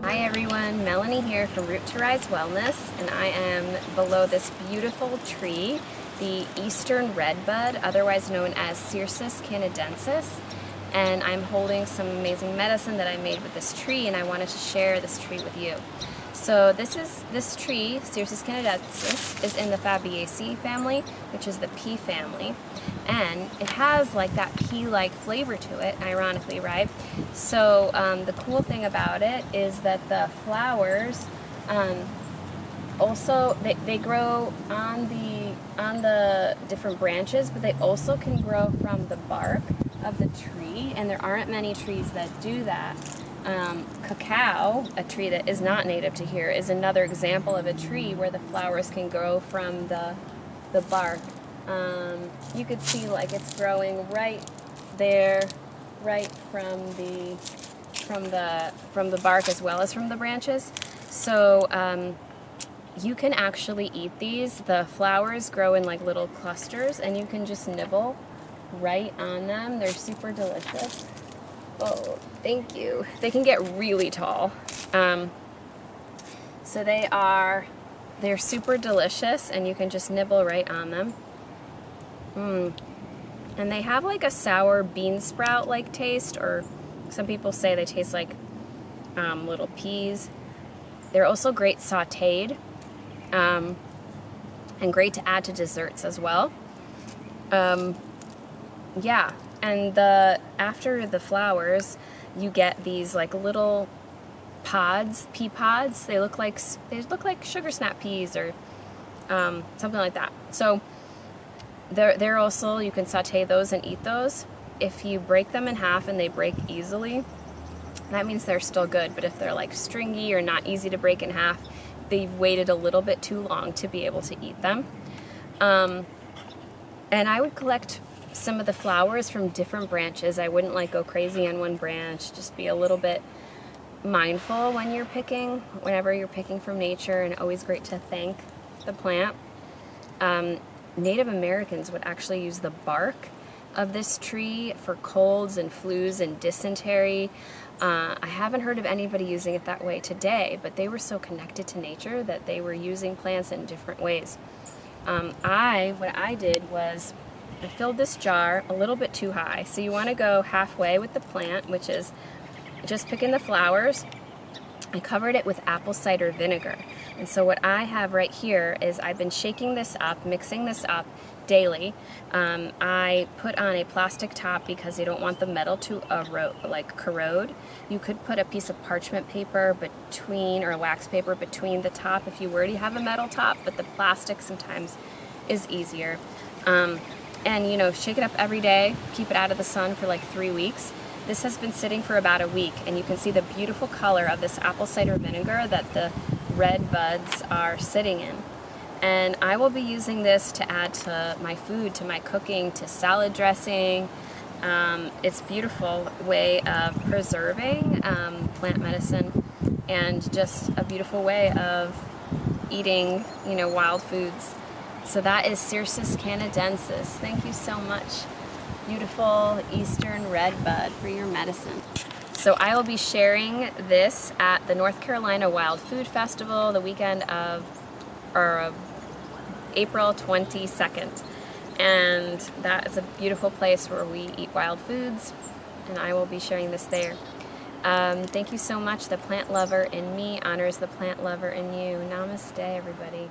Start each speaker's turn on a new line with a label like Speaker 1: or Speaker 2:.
Speaker 1: Hi everyone, Melanie here from Root to Rise Wellness, and I am below this beautiful tree, the Eastern Redbud, otherwise known as Cercis canadensis, and I'm holding some amazing medicine that I made with this tree, and I wanted to share this tree with you. So this tree, Cercis canadensis, is in the Fabaceae family, which is the pea family, and it has like that pea-like flavor to it, ironically, right? So the cool thing about it is that the flowers also they grow on the different branches, but they also can grow from the bark of the tree, and there aren't many trees that do that. Cacao, a tree that is not native to here, is another example of a tree where the flowers can grow from the bark. You could see like it's growing right there, right from the bark as well as from the branches. So you can actually eat these. The flowers grow in like little clusters, and you can just nibble right on them. They're super delicious. Oh, thank you. They can get really tall. So they're super delicious, and you can just nibble right on them. And they have like a sour bean sprout like taste, or some people say they taste like little peas. They're also great sauteed, and great to add to desserts as well. Yeah, and after the flowers, you get these like little pods, pea pods. They look like sugar snap peas or something like that. So they're also, you can saute those and eat those. If you break them in half and they break easily, that means they're still good. But if they're like stringy or not easy to break in half, they've waited a little bit too long to be able to eat them. And I would collect some of the flowers from different branches. I wouldn't like go crazy on one branch. Just be a little bit mindful when you're picking, whenever you're picking from nature, and always great to thank the plant. Native Americans would actually use the bark of this tree for colds and flus and dysentery. I haven't heard of anybody using it that way today, but they were so connected to nature that they were using plants in different ways. What I did was I filled this jar a little bit too high. So you want to go halfway with the plant, which is just picking the flowers. I covered it with apple cider vinegar. And so what I have right here is I've been shaking this up, mixing this up daily. I put on a plastic top because you don't want the metal to corrode. You could put a piece of parchment paper between, or wax paper between the top if you already have a metal top, but the plastic sometimes is easier. And you know, shake it up every day, keep it out of the sun for like 3 weeks. This has been sitting for about a week, and you can see the beautiful color of this apple cider vinegar that the red buds are sitting in. And I will be using this to add to my food, to my cooking, to salad dressing. It's a beautiful way of preserving plant medicine, and just a beautiful way of eating, you know, wild foods. So that is Cercis canadensis. Thank you so much, beautiful Eastern Redbud, for your medicine. So I will be sharing this at the North Carolina Wild Food Festival the weekend of April 22nd. And that is a beautiful place where we eat wild foods, and I will be sharing this there. Thank you so much. The plant lover in me honors the plant lover in you. Namaste, everybody.